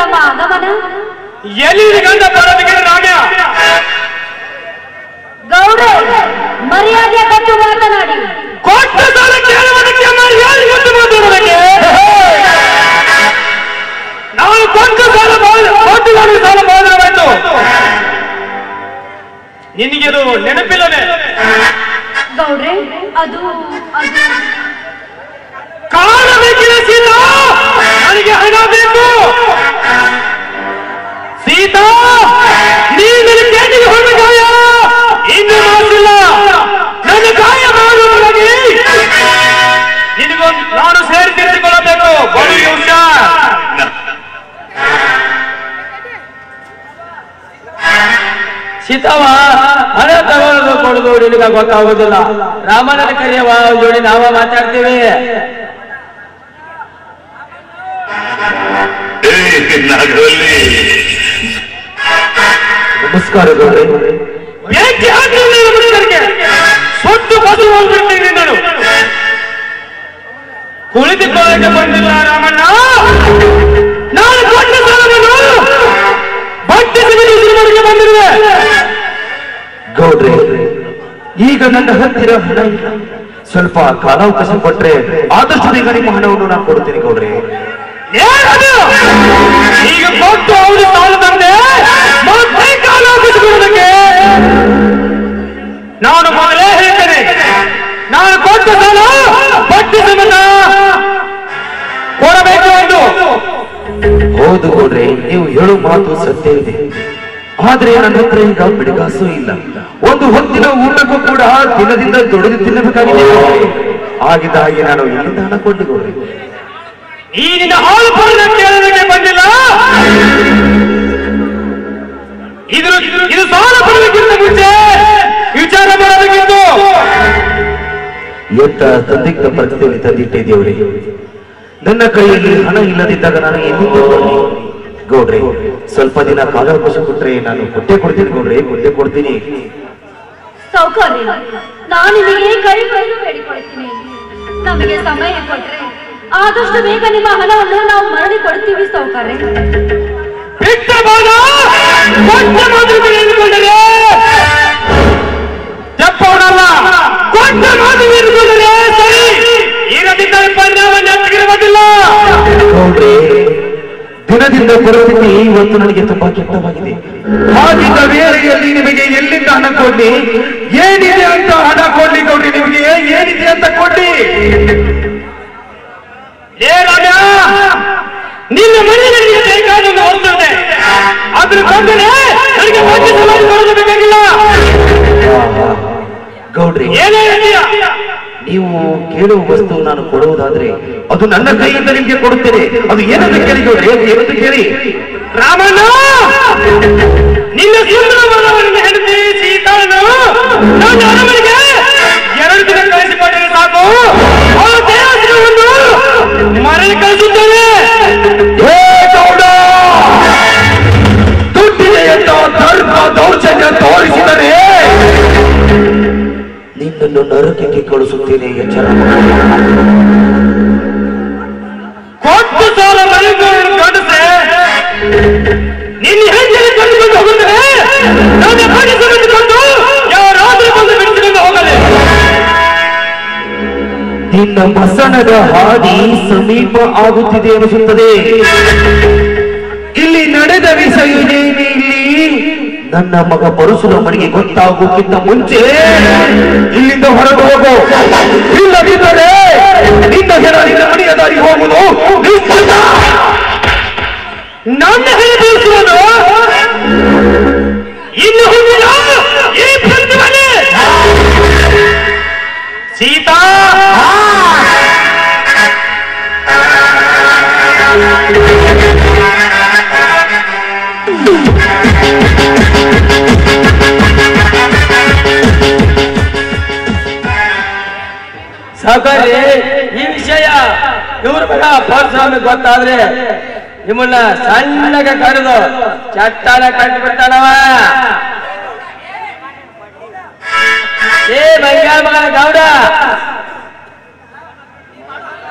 ತಮ್ಮ ಆಗಮನ? ಎಲ್ಲಿ ಗಂಡ ಬರೋದಕ್ಕೆ ರಾಮ್ಯ ಗೌಡ್ರೆ ಮರ್ಯಾದೆ ಕೊಟ್ಟು ಮಾತನಾಡಿ. ಕೊಟ್ಟ ಸಾಲ ಕೇಳುವುದಕ್ಕೆ ಮರ್ಯಾದೆ ಕೊಟ್ಟು ಮಾತಾಡೋದಕ್ಕೆ ನಾವು ಕೊಟ್ಟ ಸಾಲ ಮಾಡಬೇಕು. ನಿನಗೆದು ನೆನಪಿಲ್ಲವೇ ಗೌಡ್ರೆ? ಅದು ಕಾಣಬೇಕಿಲ್ಲ ಸೀತಾ, ನನಗೆ ಹಣ ಬೇಕು. ಸೀತಾ ನೀನು ಕೇಟಿಗೆ ಹೊರಡ ಗಾಯ ಇನ್ನು ಮಾಡಿಲ್ಲ. ನನ್ನ ಗಾಯ ಮಾಡುವುದಾಗಿ ನಿನಗೊಂದು ನಾನು ಸೇರಿ ತಿಳಿದುಕೊಳ್ಳಬೇಕು. ಬಲು ಸೀತಾವ ಹಣ ತಗೊಳ್ಳೋದು ಕೊಡುದು ನಿನಗ ಗೊತ್ತಾಗೋದಿಲ್ಲ. ರಾಮನ ಕರೆಯವ ಜೋಡಿ ನಾವ ಮಾತಾಡ್ತೀವಿ. ನಮಸ್ಕಾರ ಸುಟ್ಟು ಬದು ಹೋಗ್ಬಿಡ್ತೀನಿ. ನಾನು ಕುಳಿತುಕೊಳ್ಳಕ್ಕೆ ಬಂದಿಲ್ಲ ರಾಮಣ್ಣ. ನಾನು ಕೊಟ್ಟ ಸಾಲವನ್ನು ಬಟ್ಟೆ ಸಿಗಲಿಗೆ ಬಂದಿರುವೆ. ಗೌಡ್ರೆ, ಈಗ ನನ್ನ ಹತ್ತಿರ ಹಣ ಇಲ್ಲ. ಸ್ವಲ್ಪ ಕಾಲಾವಕಾಶ ಕೊಟ್ರೆ ಆದಷ್ಟು ಬೇಗ ನಿಮ್ಮ ಹಣವನ್ನು ನಾನು ಕೊಡ್ತೀನಿ ಗೌಡ್ರೆ. ಈಗ ಕೊಟ್ಟು ಅವರು ಸಾಲ ತಂದೆ ಮತ್ತೆ ಕಾಲಾವಕಾಶ ಕೊಡೋದಕ್ಕೆ ನಾನು ಮೊದಲೇ ಹೇಳ್ತೇನೆ. ನಾನು ಕೊಟ್ಟ ಸಾಲ ಬಡ್ಡಿ ಸಮೇತ ಕೊಡಬೇಕು ಎಂದು. ಹೌದು ಗೌಡ್ರೆ, ನೀವು ಹೇಳೋ ಮಾತು ಸತ್ಯ ಇದೆ. ಆದ್ರೆ ನನ್ನ ಹತ್ರ ಈಗ ಬಿಡಿಗಾಸು ಇಲ್ಲ. ಒಂದು ಹೊತ್ತಿನ ಊಟಕ್ಕೂ ಕೂಡ ದಿನದಿಂದ ದುಡಿದು ತಿನ್ನಬೇಕಾಗಿದೆ. ಆಗಿದ್ದ ಹಾಗೆ ನಾನು ಎಲ್ಲಿಂದ ಹಣ ಕೊಟ್ಟು ಗೌಡ್ರೆ? ಈ ನಿನ್ನ ಹಾಲು ಪಡೆದ ಕೇಳೋದಕ್ಕೆ ಬಂದಿಲ್ಲ. ಇದು ಸಾಲ ಪಡೆದಕ್ಕಿಂತ ಮುಂಚೆ ವಿಚಾರ ಮಾಡೋದಕ್ಕಿಂತ ಎಂತ ಸಂದಿಗ್ಧ ಪರಿಸ್ಥಿತಿಯಲ್ಲಿ ತಂದಿಟ್ಟೆ ದೇವ್ರೆ. ನನ್ನ ಕೈಯಲ್ಲಿ ಹಣ ಇಲ್ಲದಿದ್ದಾಗ ನಾನು ಎಲ್ಲಿಂದ ಕೊಡಲಿ? ಗೌಡ್ರೆ, ಸ್ವಲ್ಪ ದಿನ ಕಾಲಾವಕಾಶ ಕೊಟ್ರೆ ನಾನು ಕೊಟ್ಟೆ ಕೊಡ್ತೀನಿ ಗೌಡ್ರೆ, ಕೊಟ್ಟೆ ಕೊಡ್ತೀನಿ. ಸೌಕರ್ಯ, ನಾನು ನಿಮಗೆ ಕೈ ಕೈದು ಬೇಡಿಕೊಳ್ತೀನಿ. ನಮಗೆ ಸಮಯ ಕೊಟ್ರೆ ಆದಷ್ಟು ಬೇಗ ನಿಮ್ಮ ಹಣವನ್ನು ನಾವು ಮರಳಿ ಕೊಡ್ತೀವಿ ಸೌಕರ್ಯ. ಬಿಟ್ಟ ಬಾಲ ಕೊಟ್ಟ ಮಾತು ತಿಳಿದುಕೊಂಡರೆ ತಪ್ಪವನಲ್ಲ. ಕೊಟ್ಟ ಮಾತು ತಿಳಿದುಕೊಂಡರೆ ಸರಿ, ಇರದಿದ್ದರೆ ಪರಿಣಾಮ ನೆನಪಿಗಿರುವುದಿಲ್ಲ. ಗೌಡ್ರೆ, ದಿನದಿಂದ ಪರಿಸ್ಥಿತಿ ಇವತ್ತು ನನಗೆ ತುಂಬಾ ಕೆಟ್ಟವಾಗಿದೆ. ಹಾಗಿದ್ದ ವೇಳೆಯಲ್ಲಿ ನಿಮಗೆ ಎಲ್ಲಿಂದ ಹಣ ಕೊಡ್ಲಿ? ಏನಿದೆ ಅಂತ ಹಣ ಕೊಡ್ಲಿ ಗೌಡ್ರೆ? ನಿಮಗೆ ಏನಿದೆ ಅಂತ ಕೊಡ್ಲಿ? ನಿನ್ನ ಮನೆ ನನಗೆ ಬೇಕಾದ ಒಂದು ವಸ್ತು ಇದೆ. ಅದ್ರ ಬಂದರೆ ನನಗೆ ಮತ್ತೆ ಸಮಾಜ ಕೊಡೋದು ಬೇಕಾಗಿಲ್ಲ. ಗೌಡ್ರೆ, ಏನೇ ನೀವು ಕೇಳುವ ವಸ್ತು ನಾನು ಕೊಡುವುದಾದ್ರೆ ಅದು ನನ್ನ ಕೈಯಿಂದ ನಿಮಗೆ ಕೊಡುತ್ತೇನೆ. ಅದು ಏನಂತ ಕೇಳಿ ಗೌಡ್ರೆ, ಏನಂತ ಕೇಳಿ? ರಾಮಣ್ಣ, ನಿನ್ನ ಸುಂದರವಾದ ಹೆಂಡತಿ ಸೀತಾಳನ್ನು ನನ್ನ ಅರಮನೆಗೆ 2 ದಿನ ಕಳಿಸಿಕೊಂಡರೆ ಸಾಕು. ಅವಳ ದೇಹವನ್ನು ಮರಳಿ ಕಳಿಸುತ್ತೇನೆ. ದುಡ್ಡಿದೆ ಎಂದ ಧರ್ಮ ದೌರ್ಜನ್ಯ ತೋರಿಸಿದರೆ ನಿನ್ನನ್ನು ನರಕಕ್ಕೆ ಕಳಿಸುತ್ತೇನೆ. ಎಚ್ಚರ. ಕೊಟ್ಟು ಸಾಲ ಗಂಡಸೆ ನಿನ್ನ ಹೆಂಡತಿ ಕರೆದುಕೊಂಡು ಹೋಗುತ್ತದೆ. ನನ್ನ ಕಳಿಸಿಕೊಂಡು ಯಾರಾದ್ರೂ ಬಂದು ಬಿಡಿಸಿಕೊಂಡು ಹೋಗಲಿ. ನಿನ್ನ ಮಸಣದ ಹಾದಿ ಸಮೀಪ ಆಗುತ್ತಿದೆ ಅನಿಸುತ್ತದೆ. ಇಲ್ಲಿ ನಡೆದ ವಿಷಯ ಏನೇ ಇಲ್ಲಿ ನನ್ನ ಮಗ ಪರಶುರಾಮನಿಗೆ ಗೊತ್ತಾಗೋಕ್ಕಿಂತ ಮುಂಚೆ ಇಲ್ಲಿಂದ ಹೊರಗೆ ಹೋಗೋ. ಇಲ್ಲದಿದ್ದರೆ ನಿನ್ನ ಹೆಣ ನಿನ್ನ ಮನೆಯ ದಾರಿ ಹೋಗುವುದು ನಿಶ್ಚಿತ. ನನ್ನ ಹೆಣ ಬೀಳಿಸುವುದು ಇನ್ನು ಹೋಗಿಲ್ಲ. ಈ ಪ್ರತಿಭಟನೆ ಸೀತಾ ಸಾಕಾರಿ. ಈ ವಿಷಯ ಇವ್ರ ಮಗ ಪರಶುರಾಮ ಗೊತ್ತಾದ್ರೆ ನಿಮ್ಮನ್ನ ಸಣ್ಣಗೆ ಕರೆದು ಚಟ್ಟಾನ ಕಟ್ಟಿ ಬಿಡ್ತಾನವ. ಏ ಬಂಗಾರ ಮಗ ಗೌಡ,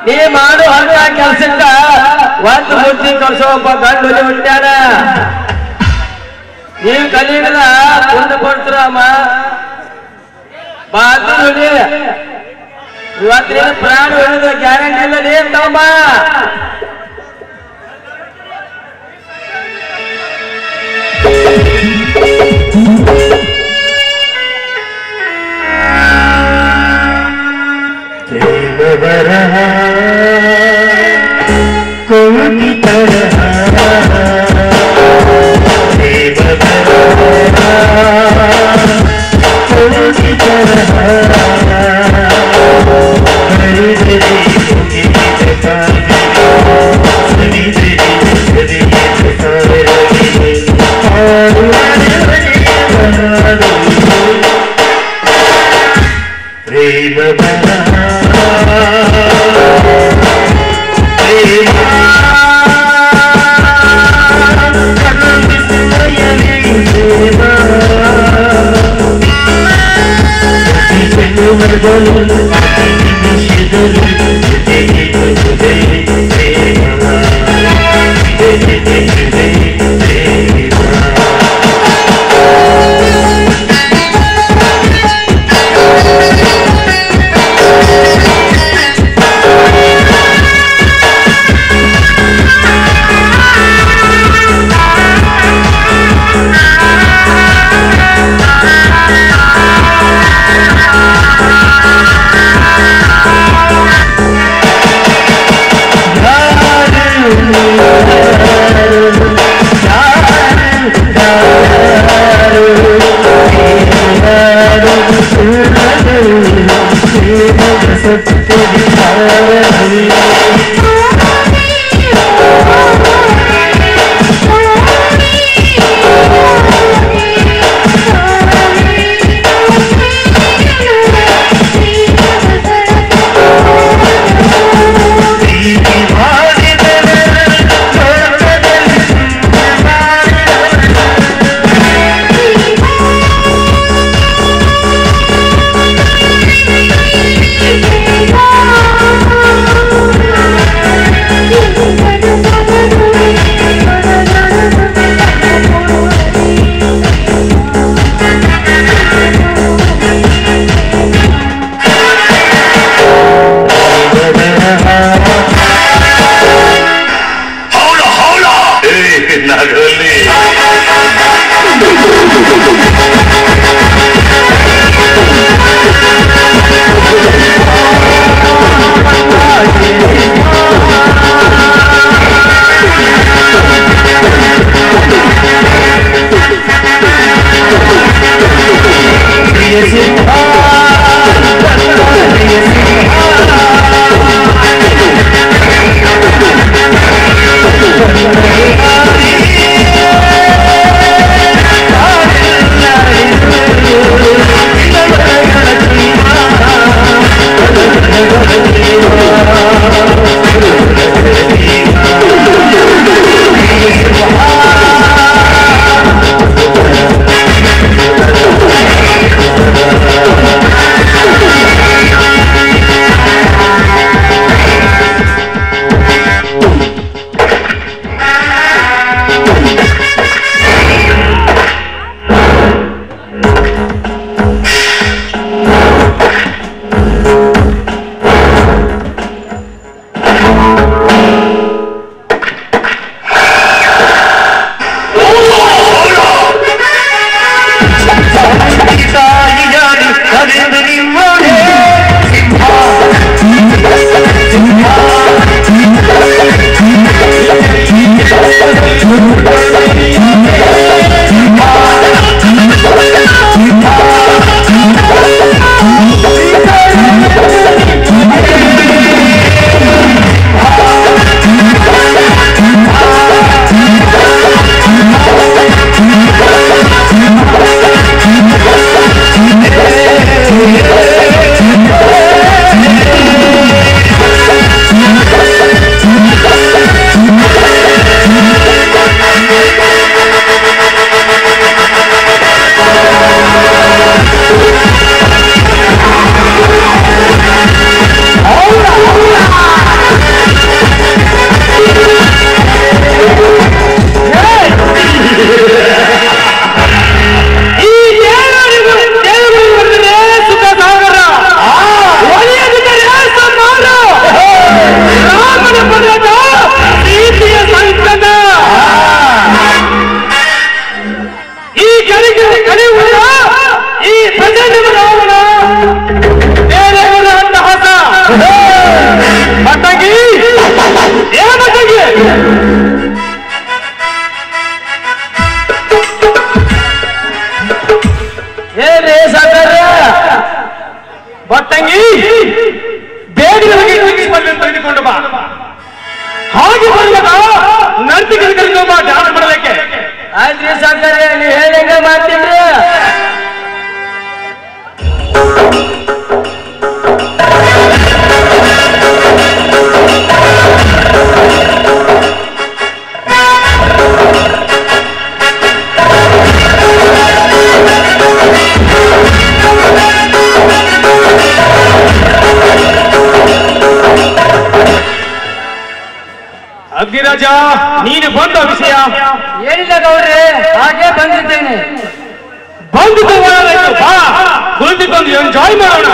ನೀ ಮಾಡು ಅದು ಆ ಕೆಲ್ಸಕ್ಕ ಒಂದು ಬುದ್ಧಿ ಕಳ್ಸೋ ಒಬ್ಬ ಗಂಡು ಹುಟ್ಟ್ಯಾನ. ನೀವ್ ಕಲಿಯಲ್ಲ ಮುಂದೆ ಕೊಡ್ತೀರಮ್ಮ ಬಾತು ನೋಡಿ ಇವತ್ತಿನ ಪ್ರಾಣ ಉಳಿದ ಗ್ಯಾರಂಟಿ ಇಲ್ಲ ನೀನ್ ತಮ್ಮ. कोई तरह कोई तरह ರಾಜ, ನೀನು ಬಂದ ವಿಷಯ ಏನಿಲ್ಲ ಗೌಡ್ರೆ, ಹಾಗೆ ಬಂದಿದ್ದೇನೆ. ಬಂದಿದ್ದು ಒಳ್ಳೆದಾಯ್ತು. ಬಾ, ಕುಳಿತುಕೊಂಡು ಎಂಜಾಯ್ ಮಾಡೋಣ.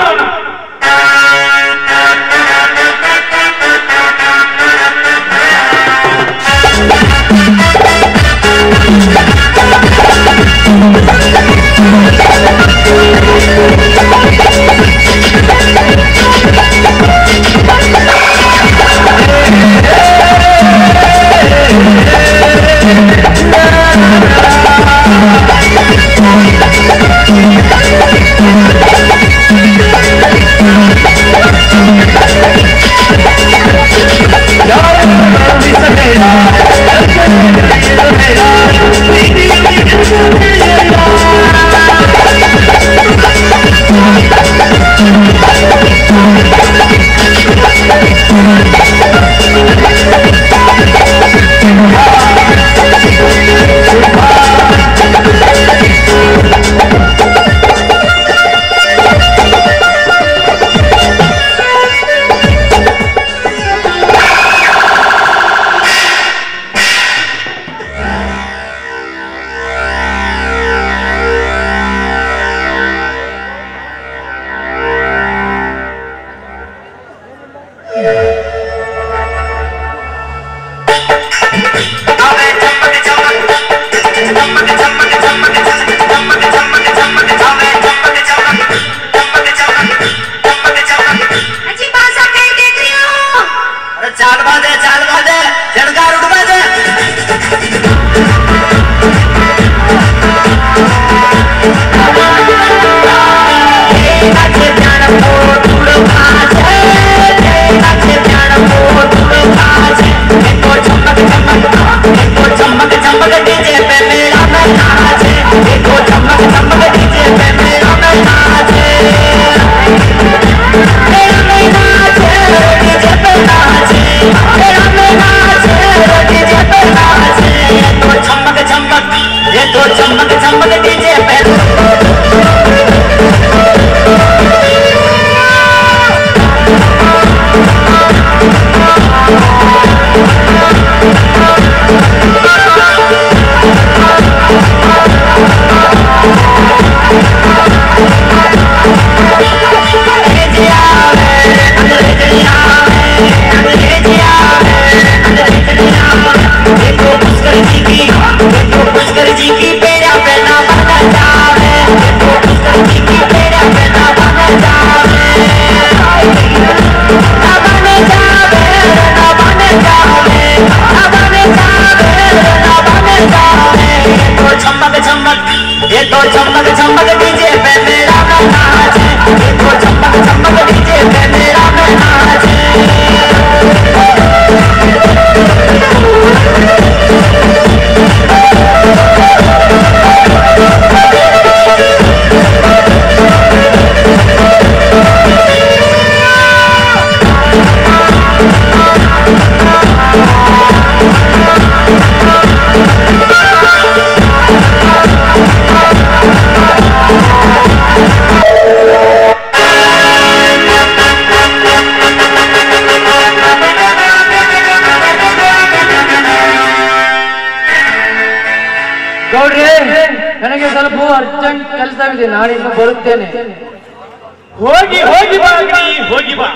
ನನಗೆ ಸ್ವಲ್ಪ ಅರ್ಜೆಂಟ್ ಕೆಲಸವಿದೆ, ನಾಳಿಂದ ಬರುತ್ತೇನೆ. ಹೋಗಿ ಹೋಗಿ ಬಾ ಅಗ್ನಿ, ಹೋಗಿ ಬಾ.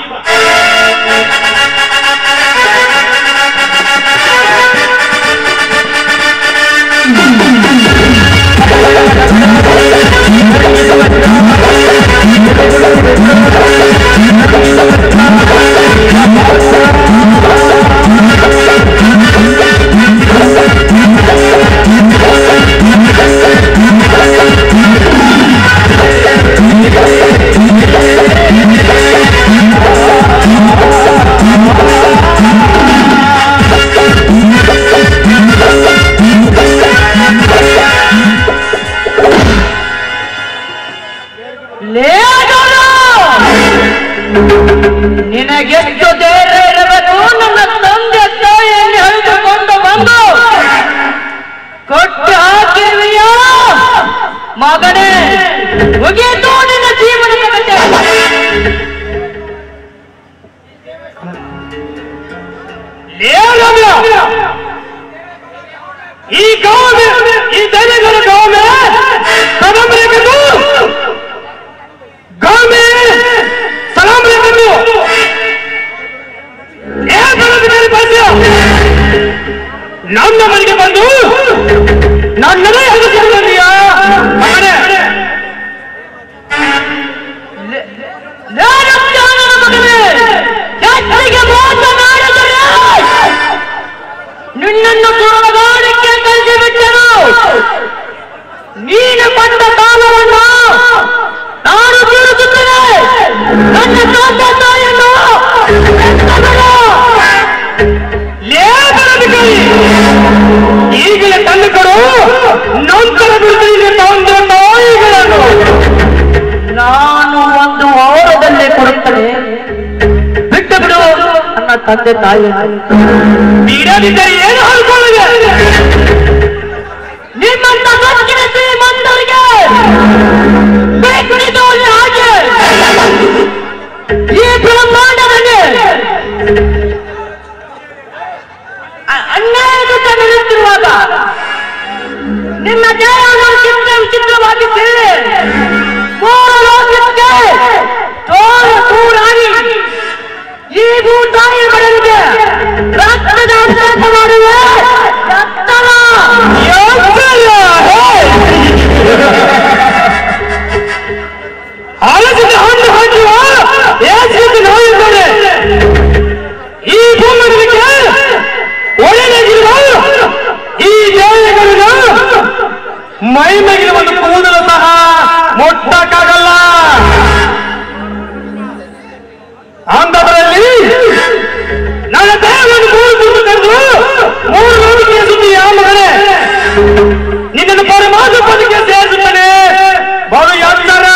ನಿನಗೆಷ್ಟು ಧೈರ್ಯ ಇರಬೇಕು ನನ್ನ ತಂದೆ ತಾಯಿಯನ್ನು ಹಿಡಿದುಕೊಂಡು ಬಂದು ಕೊಟ್ಟು ಹಾಕಿರುವೆಯೋ ಮಗನೇ, ಮುಗಿಯಿತು ನಿನ್ನ ಜೀವನದ ಕಥೆ. ಲೇ ರಮ್ಯ, ಈ ದೈವಗಳ गांव में कदम लेकर गांव में सलाम लेकर ನನ್ನ ಮನೆಗೆ ಬಂದು ನನ್ನದೇ ಹೆದರಿಸಿದ್ದೀಯಾ ಮಗನೇ? ನಿನ್ನನ್ನು ಸುರಗಾಡಿಕೆ ಕಲಿಸಿಬಿಟ್ಟನು. ನೀನು ಬಂದ ಕಾಲವನ್ನು ನಾನು ತೀರಿಸುತ್ತೇನೆ. ನನ್ನ ತಂದೆ ತಾಯಿಯನ್ನು ಈಗಲೇ ತಂದು ಕೊಡು, ನಂತರ ಬಿಡುತ್ತೀನಿ ತಂದೆ ತಾಯಿಗಳನ್ನು. ನಾನು ಒಂದು ವಾರದಲ್ಲೇ ಕೊಡುತ್ತೇನೆ, ಬಿಟ್ಟು ಬಿಡು ನನ್ನ ತಂದೆ ತಾಯಿ. ನೀಡದಿದ್ದರೆ ಏನು ಹಾಲ್ಕೊಳ್ಳಿದೆ? ನಿಮ್ಮಂತ ಸೊಕ್ಕಿನ ಶ್ರೀಮಂತರಿಗೆ ಬೇಕುಳಿದವರಿಗೆ ಹಾಗೆ ಈ ಬ್ರಹ್ಮಾಂಡದಲ್ಲಿ ಅನ್ಯಾಯದಿಂದ ನಡೆಯುತ್ತಿರುವಾಗ ನಿಮ್ಮ ದೇಹವನ್ನು ವಿಚಿತ್ರವಾಗಿಸಿ ಮೂರು ಲೋಕಕ್ಕೆ ತೋರಾಗಿ ಈ ಭೂತಾಯಿ ಬಡಲಿಗೆ ರಕ್ತದ ಅಭ್ಯಾಸ ಮಾಡುವ ರಕ್ತದ ಆಲೋಚನೆ ಹಣ್ಣು ಹಾಕುವ ಏಸಿಗೆ ನೋಯಿದ್ದಾರೆ. ಈ ಭೂಮಂಡಲಕ್ಕೆ ಒಳ್ಳೆಯದಿರುವ ಈ ದೇವಗಳನ್ನು ಮೈ ಮೇಗಿನ ಒಂದು ಕೂದಲು ಸಹ ಮುಟ್ಟಕ್ಕಾಗಲ್ಲ. ಅಂಥದ್ರಲ್ಲಿ ನನ್ನ ದೇವರನ್ನು ಮೂರು ಕೂತು ಕರೆದು ಮೂರು ಲೋಕಕ್ಕೆ ಸುದ್ದಿಯ ಮಗನೇ, ನಿನ್ನನ್ನು ಪರಮಾತ್ಮ ಪದಕ್ಕೆ ಸೇರಿಸುತ್ತಾನೆ. ಬಲು ಎತ್ತರ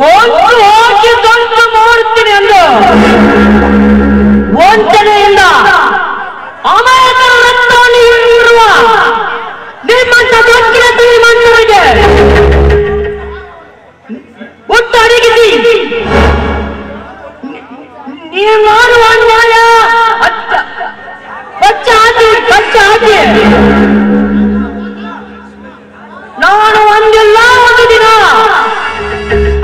ಒಂದು ಹೋಗಿ ತಂತು ಮಾಡುತ್ತೀನಿ ಎಂದು ವಂಚನೆಯಿಂದ ಅಮಾಯಕರ ರಕ್ತವನ್ನು ಹೀರಿರುವ ನಿಮ್ಮಂತ ದೊಡ್ಡ ಶ್ರೀಮಂತರಿಗೆ ಒಟ್ಟು ಅಡಗಿಸಿ ನೀವು ಮಾಡುವ ಅನ್ಯಾಯ ಕಚ್ಚ ಹಾಕಿ ನಾನು ಒಂದಿಲ್ಲ ಒಂದು ದಿನ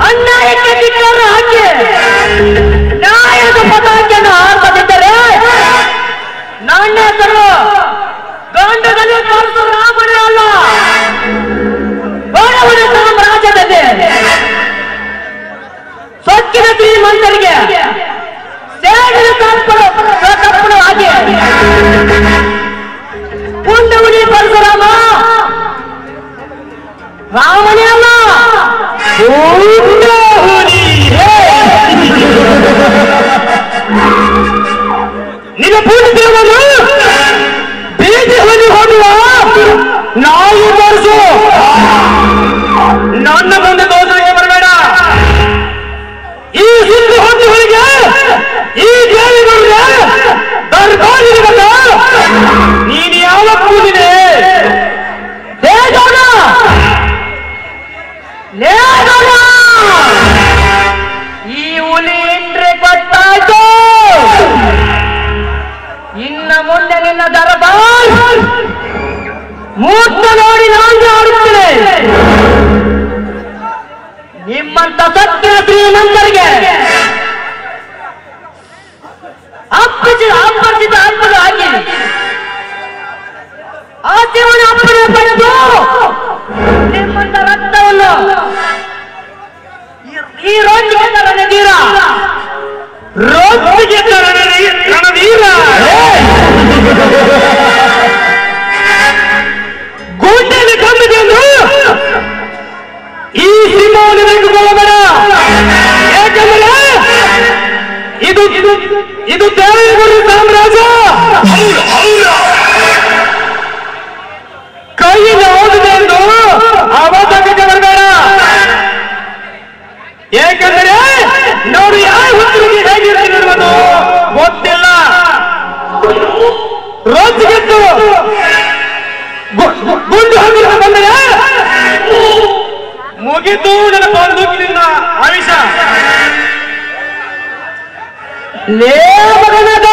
ಅನ್ಯಾಯಕ್ಕೆ ಬಿಟ್ಟರು ಹಾಕಿ ನ್ಯಾಯದ ಪತಾಕೆಯನ್ನು ಹಾಕದಿದ್ದರೆ ನನ್ನ ಹೆಸರು ಗಂಡದಲ್ಲಿ ಪರಶುರಾಮನೇ ಅಲ್ಲ. ಬಡವನ ಸಾಮ್ರಾಜ್ಯದಲ್ಲಿ ಸೊಕ್ಕಿನ ಶ್ರೀಮಂತರಿಗೆ ಸೇಡಿನ ತಪ್ಪಣ ಹಾಗೆ ಪುಂಡವನಿ ಪರಶುರಾಮ ರಾಮನೇ ಅಲ್ಲ. ನಿನ್ನ ಪೂರ್ಣ ದೇವನು ಬೀದಿ ಹೊಲಿ ಹೋಗುವ ನಾವು ತೋರಿಸು. ನನ್ನ ಮುಂದೆ ದೋಷಕ್ಕೆ ಬರಬೇಡ. ಈ ಸುದ್ದಿ ಹೊಂದಿಗಳಿಗೆ ಈ ದೇವಿಗಳಿಗೆ ದರ್ಬಾರಿರುವಾಗ ನೀನು ಯಾವ ಕೂದಿದೆ? ಈ ಹುಲಿ ಎಂಟ್ರೆ ಗೊತ್ತಾಯ್ತು. ಇನ್ನ ಮುಂದೆ ನಿನ್ನ ದರಬಾರ್ ಮೂರ್ತ ನೋಡಿ ನಾನು ಆಡುತ್ತೇನೆ. ನಿಮ್ಮಂತ ಸತ್ಯ ಶ್ರೀಮಂತರಿಗೆ ಅಪ್ಪರಿಸಿದ ಅಪ್ಪಲು ಆಗಿ ಆಸ್ತಿಯನ್ನು ಅಪ್ಪಣೆ ಪಡೆದು ನಿಮ್ಮಂತ ರಕ್ತವನ್ನು ಈ ರೋಜಿಗೆ ರಣಧೀರ ಗುಂಡಲ್ಲಿ ಕಂಬಿದೆಂದು ಈ ಸಿಂಹವನ್ನು ತೆಗೆದುಕೊಳ್ಳಬೇಡ. ಯಾಕಂದ್ರೆ ಇದು ದೇವಗುರು ಸಾಮ್ರಾಜ್ಯ. ಕೈಯಿಂದ ಹೋಗಿದೆ ಎಂದು ಅವತಂಕಕ್ಕೆ ಬರಬೇಡ. ಏಕೆಂದರೆ ನೋಡಿ ಯಾವ ಹುಟ್ಟಿಗೆ ಹೇಗಿರುವುದು ಗೊತ್ತಿಲ್ಲ. ರೋಜಿಗೆದ್ದು ಗುಂಡು ಹಾಕಿ ಬಂದರೆ ಮುಗಿದು ನನ್ನ ಬಂದೂಕಿನಿಂದ ಆಯುಷ ಲೇ ಮಗನದ